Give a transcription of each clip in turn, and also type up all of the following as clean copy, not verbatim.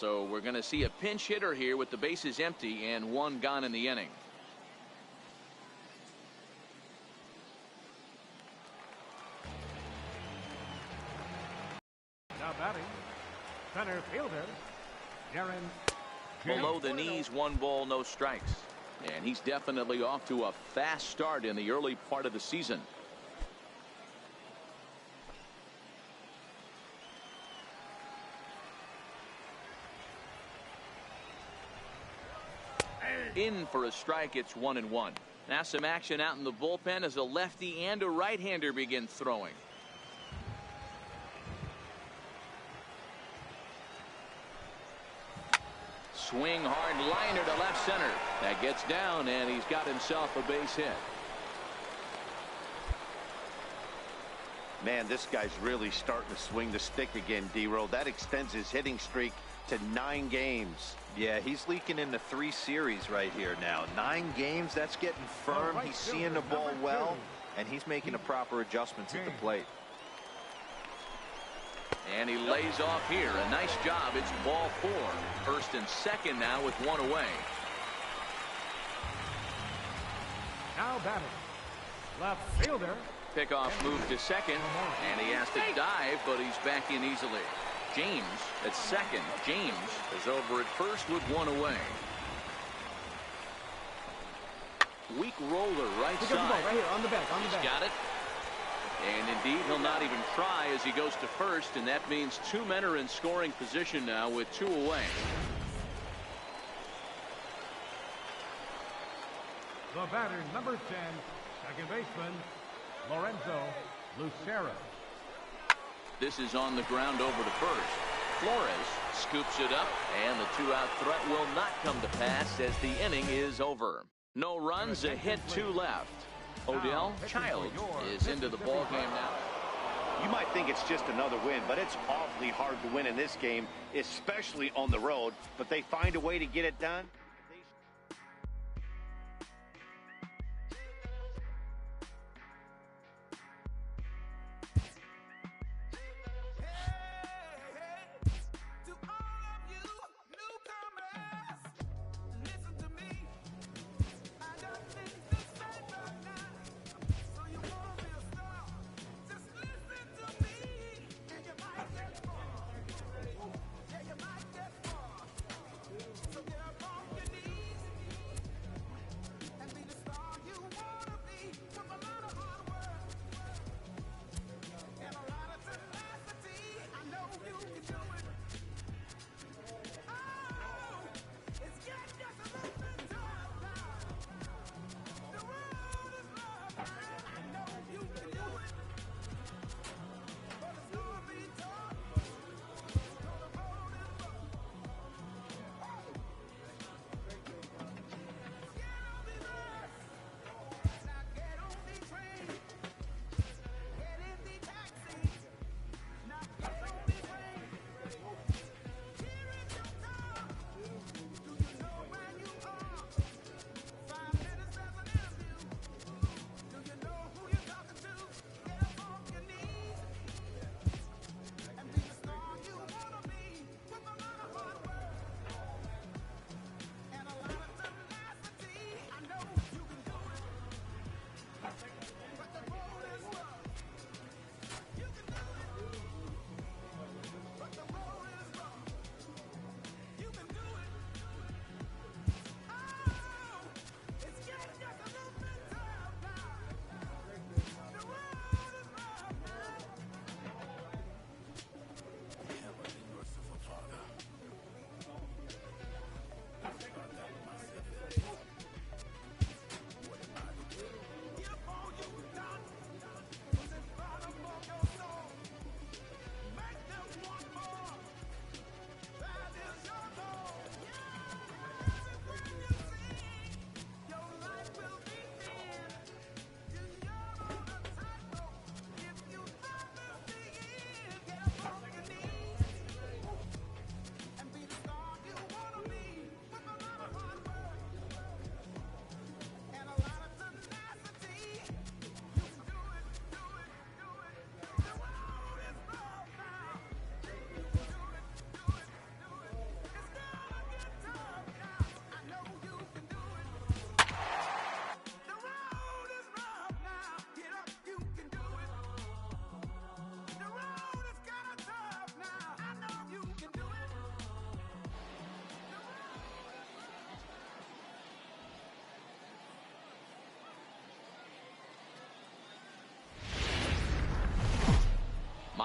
So we're going to see a pinch hitter here with the bases empty and one gone in the inning. Now batting, center fielder, Darren. Below the knees, 1 ball, no strikes. And he's definitely off to a fast start in the early part of the season. In for a strike. It's 1-1. Now some action out in the bullpen as a lefty and a right-hander begin throwing. Swing hard liner to left center. That gets down, and he's got himself a base hit. Man, this guy's really starting to swing the stick again, D-Roll. That extends his hitting streak to 9 games. Yeah, he's leaking into 3 series right here now. 9 games, that's getting firm. He's seeing the ball well, and he's making the proper adjustments at the plate. And he lays off here. A nice job. It's ball 4. First and second now with 1 away. Now batting, left fielder. Pickoff move to second, and he has to dive, but he's back in easily. James at second. James is over at first with 1 away. Weak roller right side. Right here on the back. He's got it. And indeed, he'll not even try as he goes to first, and that means 2 men are in scoring position now with 2 away. The batter, number 10, second baseman, Lorenzo Lucero. This is on the ground over to first. Flores scoops it up, and the 2-out threat will not come to pass as the inning is over. No runs, a hit, 2 left. Odell Child is into the ball game now. You might think it's just another win, but it's awfully hard to win in this game, especially on the road. But they find a way to get it done.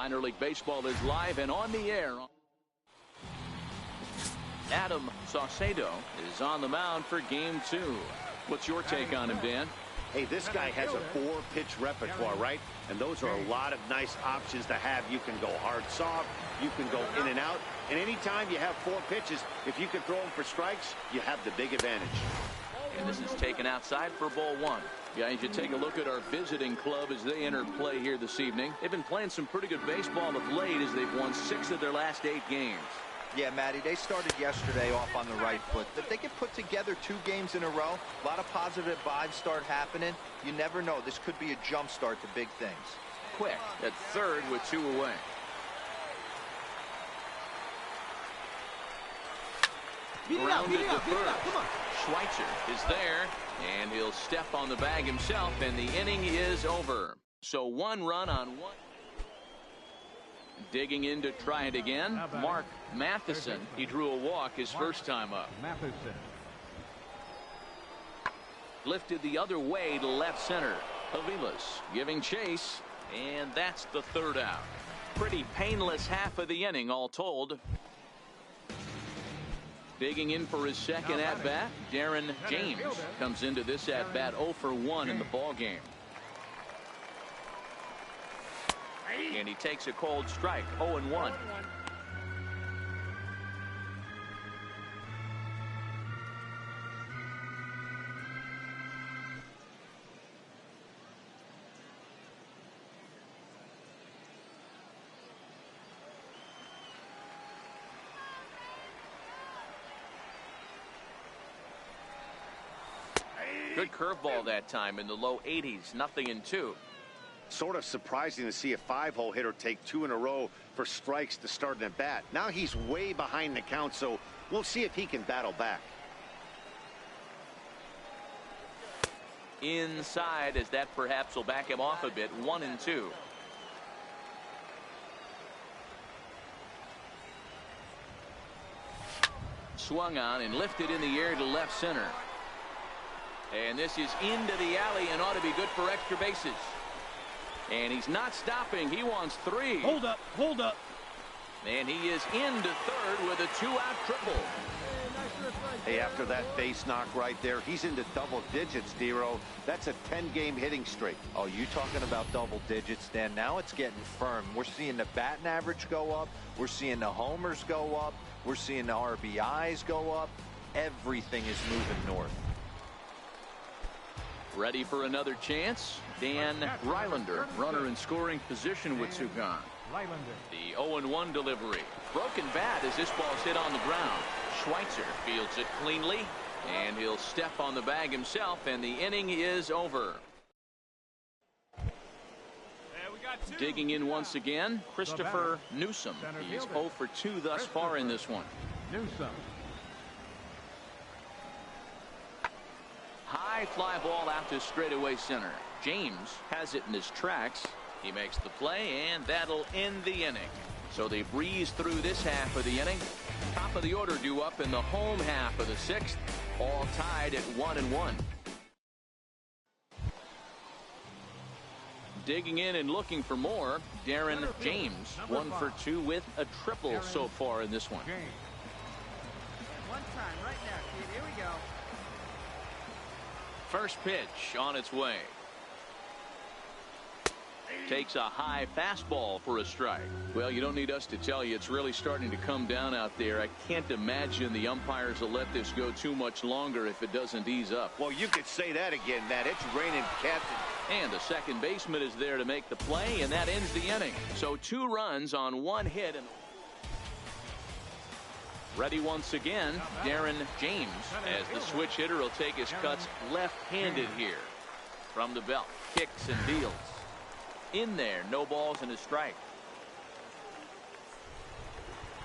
Minor League Baseball is live and on the air. Adam Saucedo is on the mound for game 2. What's your take on him, Dan? Hey, this guy has a 4-pitch repertoire, right? And those are a lot of nice options to have. You can go hard, soft. You can go in and out. And anytime you have 4 pitches, if you can throw them for strikes, you have the big advantage. And this is taken outside for ball 1. Guys, you take a look at our visiting club as they enter play here this evening. They've been playing some pretty good baseball of late as they've won 6 of their last 8 games. Yeah, Matty, they started yesterday off on the right foot. If they can put together 2 games in a row, a lot of positive vibes start happening. You never know. This could be a jump start to big things. Quick at third with 2 away. Grounded to first. Schweitzer is there, and he'll step on the bag himself, and the inning is over. So 1 run on 1. Digging in to try it again, Mark Matheson. He drew a walk his first time up. Matheson. Lifted the other way to left center. Avilas giving chase, and that's the 3rd out. Pretty painless half of the inning all told. Digging in for his second at-bat, Darren James comes into this at-bat 0 for 1 in the ball game. And he takes a cold strike, 0-1. Good curveball that time in the low 80s, 0-2. Sort of surprising to see a 5-hole hitter take 2 in a row for strikes to start an at-bat. Now he's way behind the count, so we'll see if he can battle back. Inside, as that perhaps will back him off a bit, 1-2. Swung on and lifted in the air to left center. And this is into the alley and ought to be good for extra bases. And he's not stopping. He wants 3. Hold up, hold up. And he is into third with a 2-out triple. Hey, after that base knock right there, he's into double digits, Dero. That's a 10-game hitting streak. Oh, you talking about double digits, Dan? Now it's getting firm. We're seeing the batting average go up. We're seeing the homers go up. We're seeing the RBIs go up. Everything is moving north. Ready for another chance? Dan Rylander, runner in scoring position with 2 gone. The 0-1 delivery. Broken bat as this ball's hit on the ground. Schweitzer fields it cleanly, and he'll step on the bag himself, and the inning is over. Digging in once again, Christopher Newsom. He's 0 for 2 thus far in this one. Newsom. High fly ball out to straightaway center. James has it in his tracks. He makes the play, and that'll end the inning. So they breeze through this half of the inning. Top of the order due up in the home half of the 6th. All tied at 1-1. Digging in and looking for more, Darren James, 1 for 2 with a triple so far in this one. One time right now, kid. Here we go. First pitch on its way. Takes a high fastball for a strike. Well, you don't need us to tell you it's really starting to come down out there. I can't imagine the umpires will let this go too much longer if it doesn't ease up. Well, you could say that again, Matt. It's raining cats. And the second baseman is there to make the play, and that ends the inning. So 2 runs on 1 hit. And ready once again, Darren James, as the switch hitter will take his cuts left-handed here. From the belt, kicks and deals. In there, no balls and a strike.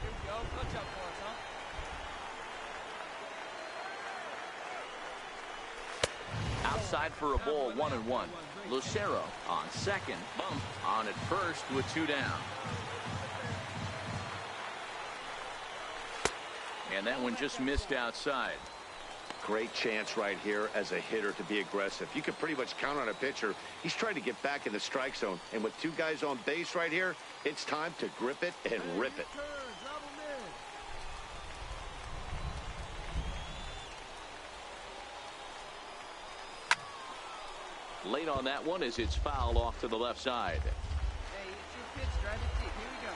Here we go. Clutch up for us, huh? Outside for a ball, 1-1. Lucero on second, bump on at first with 2 down. And that one just missed outside. Great chance right here as a hitter to be aggressive. You can pretty much count on a pitcher. He's trying to get back in the strike zone. And with two guys on base right here, it's time to grip it and rip it. Late on that one as it's fouled off to the left side. Hey, it's your pitch. Drive it deep. Here we go,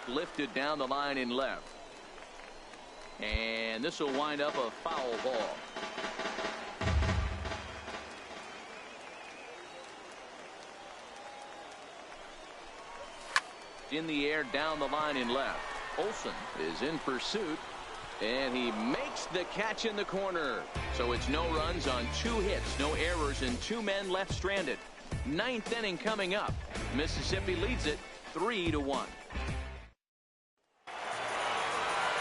baby. Lifted down the line in left. And this will wind up a foul ball. In the air down the line in left. Olsen is in pursuit. And he makes the catch in the corner. So it's no runs on 2 hits, no errors, and 2 men left stranded. 9th inning coming up. Mississippi leads it 3-1.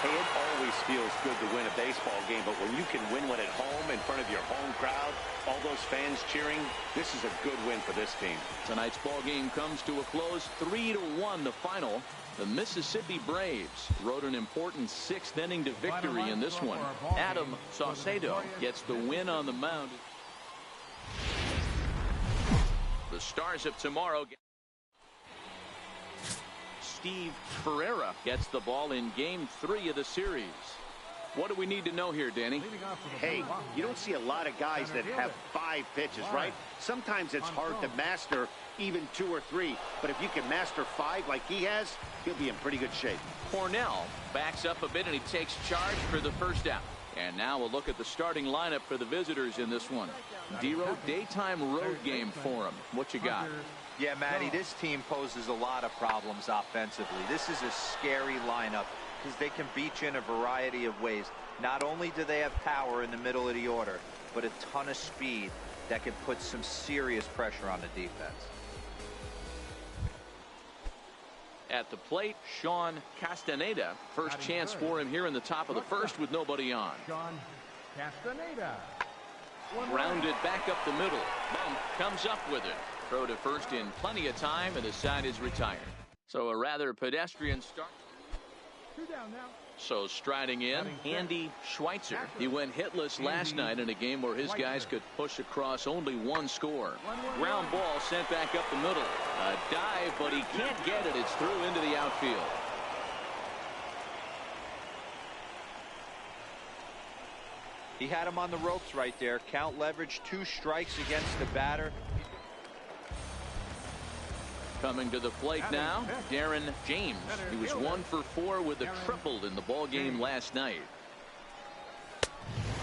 Hey, it always feels good to win a baseball game, but when you can win one at home in front of your home crowd, all those fans cheering, this is a good win for this team. Tonight's ball game comes to a close, 3-1 the final. The Mississippi Braves rode an important 6th inning to victory in this one. Adam Saucedo gets the win on the mound. The stars of tomorrow. Steve Ferreira gets the ball in Game 3 of the series. What do we need to know here, Danny? Hey, you don't see a lot of guys that have 5 pitches, right? Sometimes it's hard to master even 2 or 3. But if you can master 5 like he has, he'll be in pretty good shape. Cornell backs up a bit and he takes charge for the first out. And now we'll look at the starting lineup for the visitors in this one. D-Row, daytime road game for him. What you got? Yeah, Matty, this team poses a lot of problems offensively. This is a scary lineup because they can beat you in a variety of ways. Not only do they have power in the middle of the order, but a ton of speed that can put some serious pressure on the defense. At the plate, Sean Castaneda. First chance for him here in the top of the first with nobody on. Sean Castaneda. Grounded back up the middle. Bump comes up with it. Throw to first in plenty of time, and the side is retired. So a rather pedestrian start. 2 down now. So striding in, Andy Schweitzer. He went hitless last night in a game where his guys could push across only 1 score. Ground ball sent back up the middle. A dive, but he can't get it. It's through into the outfield. He had him on the ropes right there. Count leverage, 2 strikes against the batter. Coming to the plate now, Darren James. He was 1 for 4 with a triple in the ball game last night.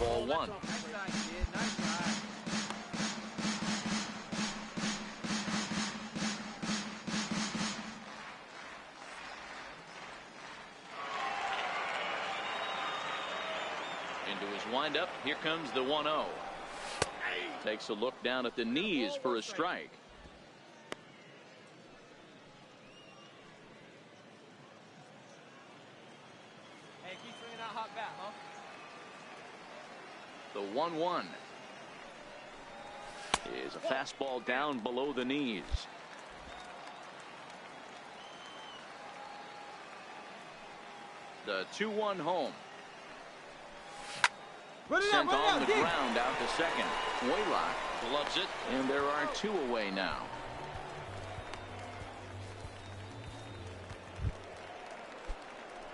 Ball 1. Nice try, kid. Nice try. Into his windup. Here comes the 1-0. Takes a look down at the knees for a strike. The 1-1 is a fastball down below the knees. The 2-1 home. Sent on the ground out to second. Waylock gloves it, and there are 2 away now.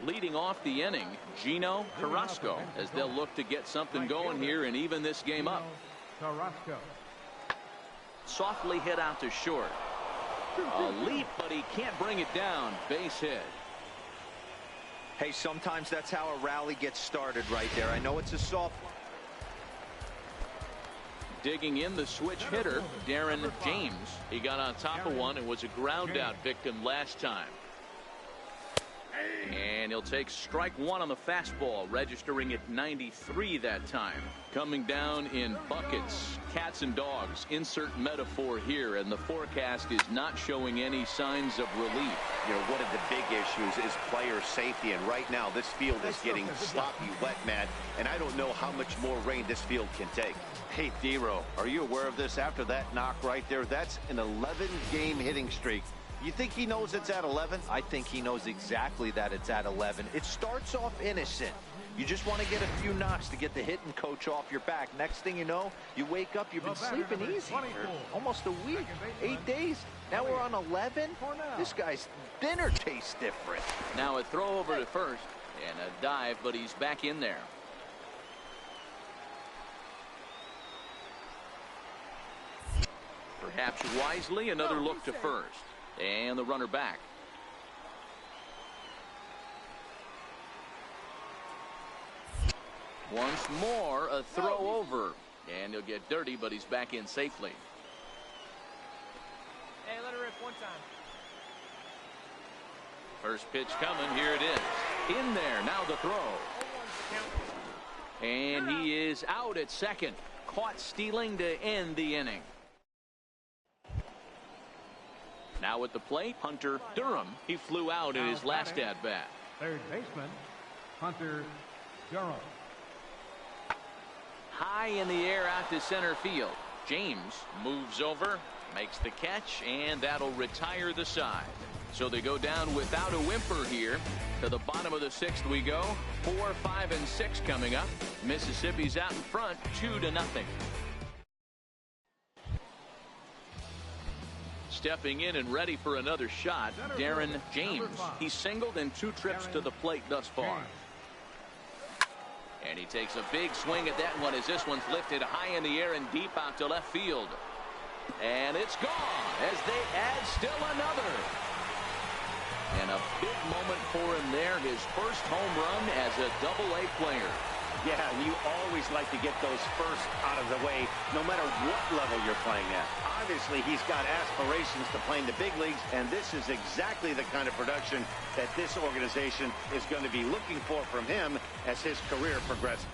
Leading off the inning, Gino Carrasco, as they'll look to get something going here and even this game up. Carrasco. Softly hit out to short. A leap, but he can't bring it down. Base hit. Hey, sometimes that's how a rally gets started right there. I know it's a soft one. Digging in the switch hitter, Darren James. He got on top of one and was a ground out victim last time. And he'll take strike 1 on the fastball, registering at 93 that time. Coming down in buckets, cats and dogs, insert metaphor here, and the forecast is not showing any signs of relief. You know, one of the big issues is player safety, and right now this field is getting sloppy wet, Matt, and I don't know how much more rain this field can take. Hey, D-Row, are you aware of this? After that knock right there, that's an 11-game hitting streak You think he knows it's at 11? I think he knows exactly that it's at 11. It starts off innocent. You just want to get a few knocks to get the hitting coach off your back. Next thing you know, you wake up, you've been sleeping easy for almost a week, 8 days. Now we're on 11. This guy's dinner tastes different. Now a throw over to first and a dive, but he's back in there. Perhaps wisely, another look to first. And the runner back. Once more, a throw over. And he'll get dirty, but he's back in safely. Hey, let her rip one time. First pitch coming. Here it is. In there. Now the throw. And he is out at second. Caught stealing to end the inning. Now at the plate, Hunter Durham. He flew out in his last at-bat. Third baseman, Hunter Durham. High in the air out to center field. James moves over, makes the catch, and that'll retire the side. So they go down without a whimper here. To the bottom of the sixth we go. 4, 5, and 6 coming up. Mississippi's out in front, 2-0. Stepping in and ready for another shot, Darren James. He's singled in 2 trips to the plate thus far. And he takes a big swing at that one as this one's lifted high in the air and deep out to left field. And it's gone as they add still another. And a big moment for him there. His first home run as a Double-A player. Yeah, and you always like to get those first out of the way, no matter what level you're playing at. Obviously, he's got aspirations to play in the big leagues, and this is exactly the kind of production that this organization is going to be looking for from him as his career progresses.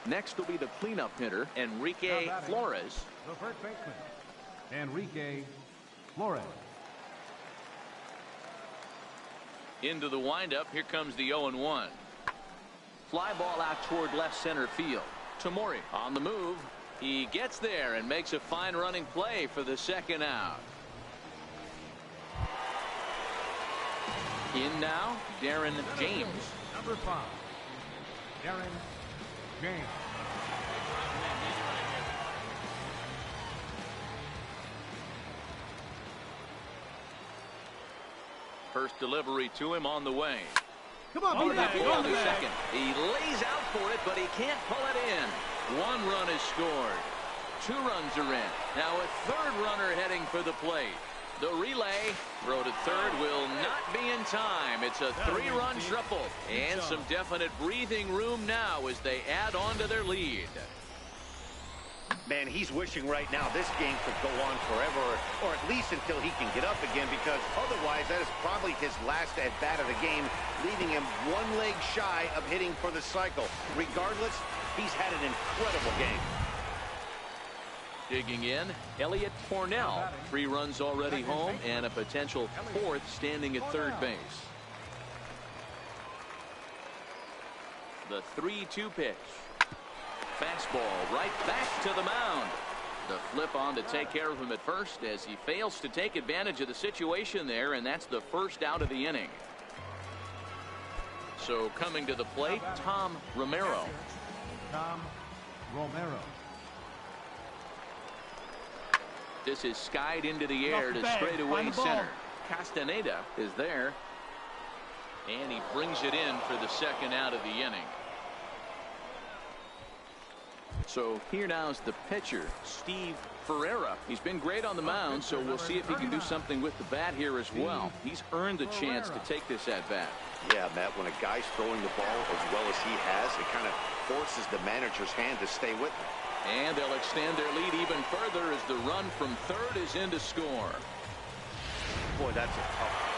Next will be the cleanup hitter, Enrique Flores. The first baseman, Enrique Flores. Into the windup. Here comes the 0-1. Fly ball out toward left center field. Tamori on the move. He gets there and makes a fine running play for the second out. In now, Darren James. Number 5, Darren James. First delivery to him on the way. Come on, On beat the that. field in second. He lays out for it, but he can't pull it in. 1 run is scored. 2 runs are in. Now a third runner heading for the plate. The relay, throw to third, will not be in time. It's a 3-run triple. And some definite breathing room now as they add on to their lead. Man, he's wishing right now this game could go on forever, or at least until he can get up again, because otherwise that is probably his last at-bat of the game, leaving him 1 leg shy of hitting for the cycle. Regardless, he's had an incredible game. Digging in, Elliot Cornell. 3 runs already home and a potential 4th standing at third base. The 3-2 pitch. Fastball right back to the mound. The flip on to take care of him at first as he fails to take advantage of the situation there, and that's the first out of the inning. So coming to the plate, Tom Romero. Tom Romero. This is skied into the air to straightaway center. Castaneda is there. And he brings it in for the second out of the inning. So here now is the pitcher, Steve Ferreira. He's been great on the mound, so we'll see if he can do something with the bat here as well. He's earned the chance to take this at bat. Yeah, Matt, when a guy's throwing the ball as well as he has, it kind of forces the manager's hand to stay with him. And they'll extend their lead even further as the run from third is in to score. Boy, that's a tough one.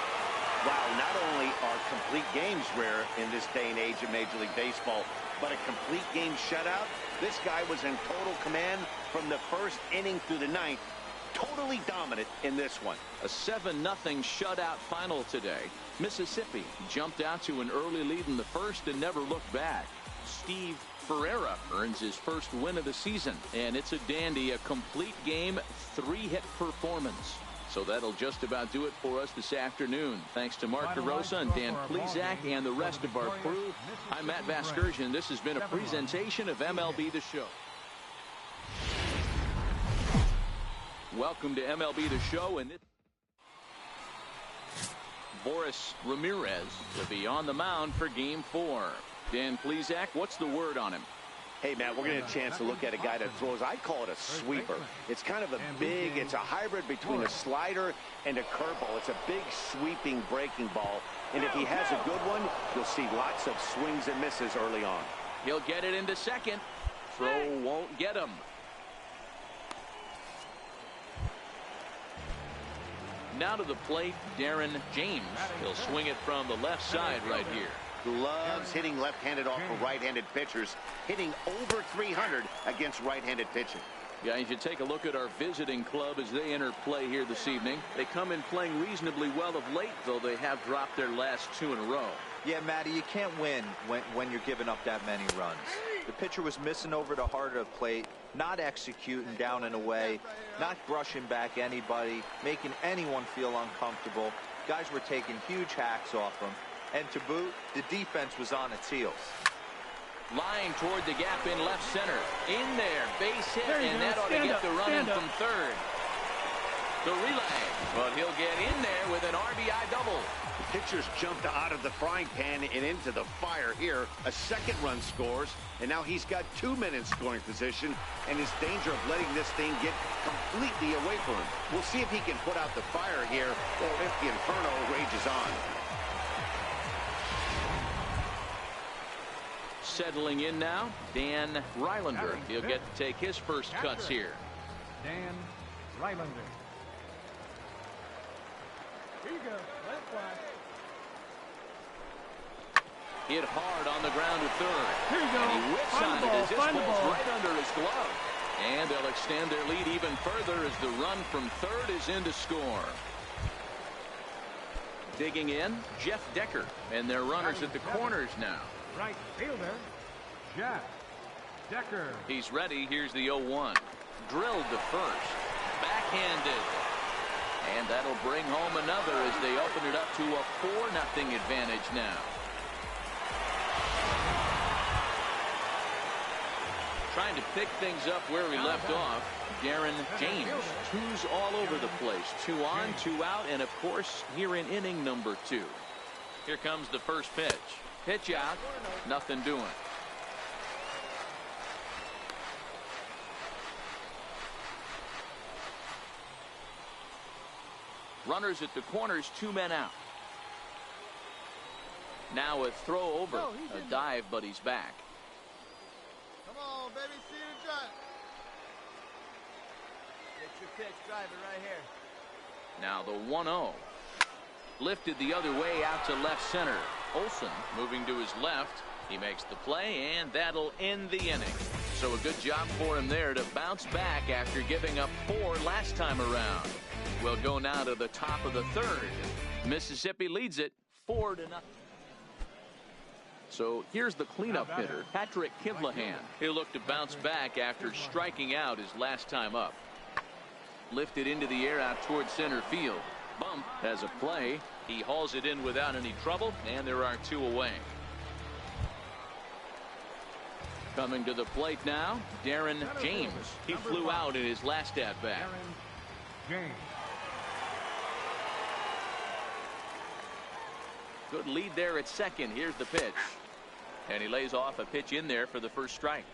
Wow, not only are complete games rare in this day and age of Major League Baseball, but a complete game shutout, This guy was in total command from the first inning through the ninth. Totally dominant in this one. A 7-0 shutout final today. Mississippi jumped out to an early lead in the first and never looked back. Steve Ferreira earns his first win of the season, and it's a dandy, a complete game, 3-hit performance. So that'll just about do it for us this afternoon. Thanks to Mark DeRosa and Dan Plesac and the rest of our crew. I'm Matt Vasgersian. This has been a presentation of MLB The Show. Welcome to MLB The Show, and Boris Ramirez to be on the mound for Game 4. Dan Plesac, what's the word on him? Hey, Matt, we're going to get a chance to look at a guy that throws, I call it a sweeper. It's kind of a big, it's a hybrid between a slider and a curveball. It's a big sweeping breaking ball. And if he has a good one, you'll see lots of swings and misses early on. He'll get it into second. Throw won't get him. Now to the plate, Darren James. He'll swing it from the left side right here. Loves hitting left-handed off for right-handed pitchers, hitting over 300 against right-handed pitching. Yeah, you should take a look at our visiting club as they enter play here this evening. They come in playing reasonably well of late, though they have dropped their last 2 in a row. Yeah, Matty, you can't win when you're giving up that many runs. The pitcher was missing over the heart of the plate, not executing down and away, not brushing back anybody, making anyone feel uncomfortable. Guys were taking huge hacks off him. And to boot, the defense was on its heels. Lying toward the gap in left center. In there, base hit, and that ought to get the run in from third. The relay, but he'll get in there with an RBI double. The pitcher's jumped out of the frying pan and into the fire here. A second run scores, and now he's got 2 men in scoring position, and is danger of letting this thing get completely away from him. We'll see if he can put out the fire here, or if the inferno rages on. Settling in now, Dan Rylander. He'll get to take his first cuts here. Dan Rylander. Here you go. Let it fly. Hit hard on the ground to third. Here you go. And he whips Find on the it ball. as this Find the ball's ball. right under his glove. And they'll extend their lead even further as the run from third is in to score. Digging in, Jeff Decker. And their runners at the corners now. Right fielder, Jeff Decker. He's ready. Here's the 0-1. Drilled to first. Backhanded. And that'll bring home another as they open it up to a 4-0 advantage now. Trying to pick things up where we left off. Darren James. 2's all over the place. 2 on, 2 out, and of course here in inning number 2. Here comes the first pitch. Pitch out. Nothing doing. Runners at the corners, 2 men out. Now a throw over. A dive, but he's back. Come on, baby, see the drive. Get your pitch, drive it right here. Now the 1-0. Lifted the other way out to left center. Olsen moving to his left. He makes the play, and that'll end the inning. So a good job for him there to bounce back after giving up 4 last time around. We'll go now to the top of the third. Mississippi leads it 4-0. So here's the cleanup hitter, Patrick Kivlahan. He'll look to bounce back after striking out his last time up. Lifted into the air out toward center field. Bump has a play. He hauls it in without any trouble, and there are 2 away. Coming to the plate now, Darren James. He flew out in his last at-bat. Darren James. Good lead there at second. Here's the pitch. And he lays off a pitch in there for the first strike.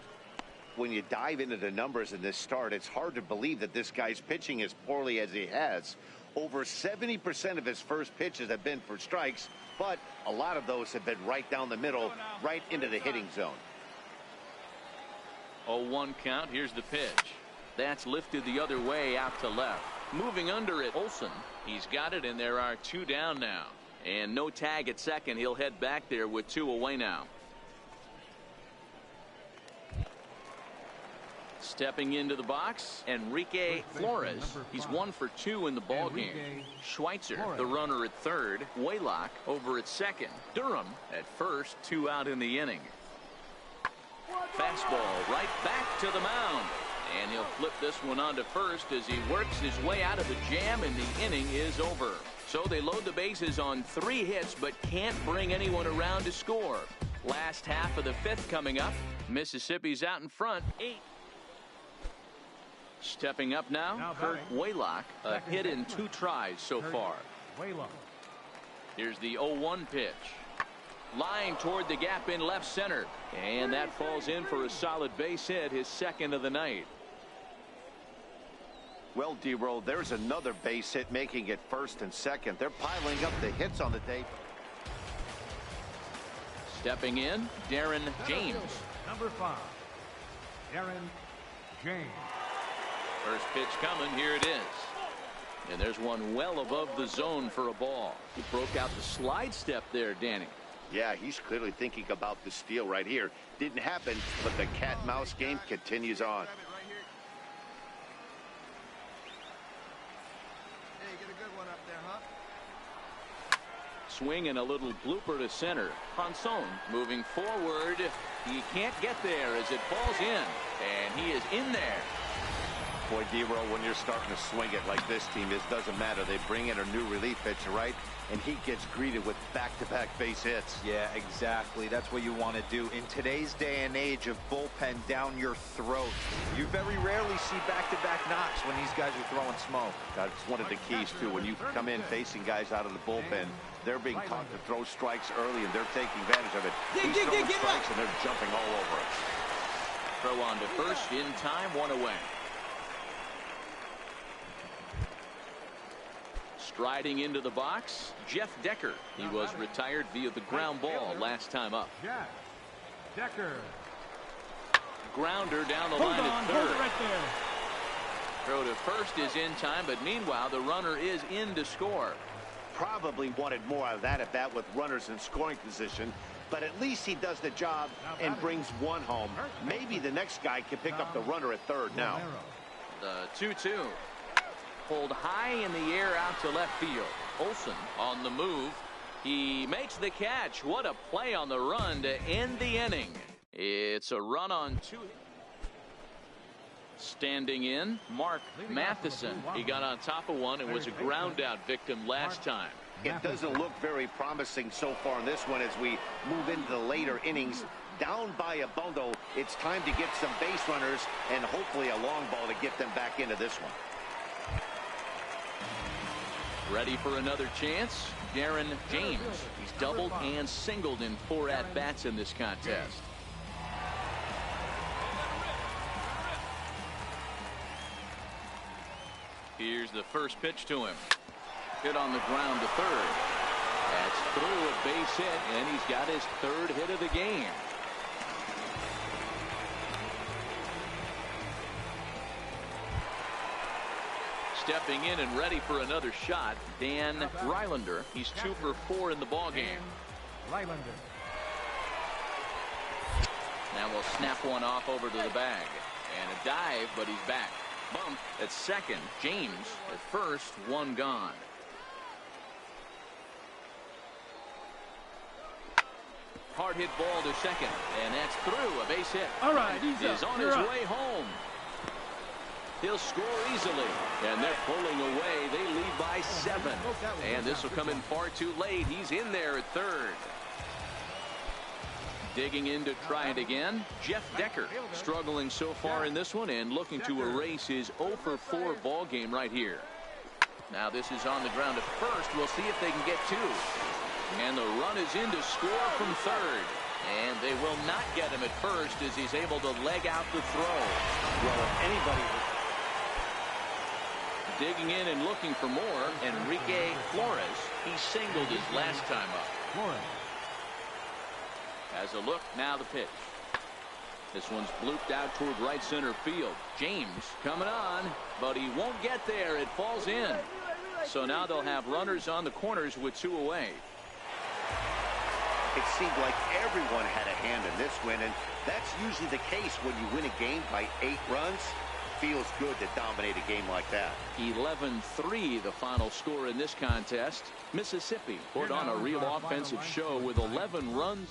When you dive into the numbers in this start, it's hard to believe that this guy's pitching as poorly as he has. Over 70% of his first pitches have been for strikes, but a lot of those have been right down the middle, right into the hitting zone. 0-1 count. Here's the pitch. That's lifted the other way out to left. Moving under it, Olsen. He's got it, and there are 2 down now. And no tag at second. He'll head back there with 2 away now. Stepping into the box, Enrique Flores. He's 1 for 2 in the ball game. Schweitzer, the runner at third. Waylock over at second. Durham at first. 2 out in the inning. Fastball right back to the mound. And he'll flip this one onto first as he works his way out of the jam, and the inning is over. So they load the bases on 3 hits but can't bring anyone around to score. Last half of the 5th coming up. Mississippi's out in front, 8. Stepping up now Kurt Waylock. A hit in 2 tries so far. Here's the 0-1 pitch. Line toward the gap in left center. And that falls in for a solid base hit, his 2nd of the night. Well, D-Roll, there's another base hit, making it 1st and 2nd. They're piling up the hits on the day. Stepping in, Darren James. Number 5, Darren James. First pitch coming, here it is. And there's one well above the zone for a ball. He broke out the slide step there, Danny. Yeah, he's clearly thinking about the steal right here. Didn't happen, but the cat-mouse game continues on. Hey, get a good one up there, huh? Swing and a little blooper to center. Ponson moving forward. He can't get there as it falls in. And he is in there. Boy, D-Roll, when you're starting to swing it like this team is, doesn't matter. They bring in a new relief pitcher, right? And he gets greeted with back-to-back base hits. Yeah, exactly. That's what you want to do. In today's day and age of bullpen down your throat, you very rarely see back-to-back knocks when these guys are throwing smoke. That's one of the keys, too. When you come in facing guys out of the bullpen, they're being taught to throw strikes early, and they're taking advantage of it. He's throwing strikes, and they're jumping all over it. Throw on to first in time, 1 away. Striding into the box, Jeff Decker. He was retired via the ground ball last time up. Jeff Decker. Grounder down the line at third. Throw to first is in time, but meanwhile the runner is in to score. Probably wanted more out of that at bat with runners in scoring position, but at least he does the job and brings one home. Maybe the next guy can pick up the runner at third now. The 2-2. Pulled high in the air out to left field. Olsen on the move. He makes the catch. What a play on the run to end the inning. It's a run on 2. Standing in, Mark Matheson. He got on top of one and was a ground out victim last time. It doesn't look very promising so far in this one as we move into the later innings. Down by a bundle, it's time to get some base runners and hopefully a long ball to get them back into this one. Ready for another chance? Darren James. He's doubled and singled in 4 at-bats in this contest. Here's the first pitch to him. Hit on the ground to third. That's through a base hit, and he's got his 3rd hit of the game. Stepping in and ready for another shot, Dan Rylander. He's 2 for 4 in the ball game. Rylander. Now we'll snap one off over to the bag. And a dive, but he's back. Bump at second. James at first. 1 gone. Hard hit ball to second. And that's through. A base hit. All right, he's on his way home. He'll score easily, and they're pulling away. They lead by 7, and this will come in far too late. He's in there at third. Digging in to try it again, Jeff Decker. Struggling so far in this one and looking to erase his 0 for 4 ball game right here. Now this is on the ground at first. We'll see if they can get 2. And the run is in to score from third. And they will not get him at first as he's able to leg out the throw. Well, if anybody... Digging in and looking for more, Enrique Flores. He singled his last time up. Flores. As a look, now the pitch. This one's blooped out toward right center field. James coming on, but he won't get there. It falls in. So now they'll have runners on the corners with 2 away. it seemed like everyone had a hand in this win, and that's usually the case when you win a game by 8 runs. Feels good to dominate a game like that. 11-3 the final score in this contest. Mississippi put on a real offensive show with 11 runs.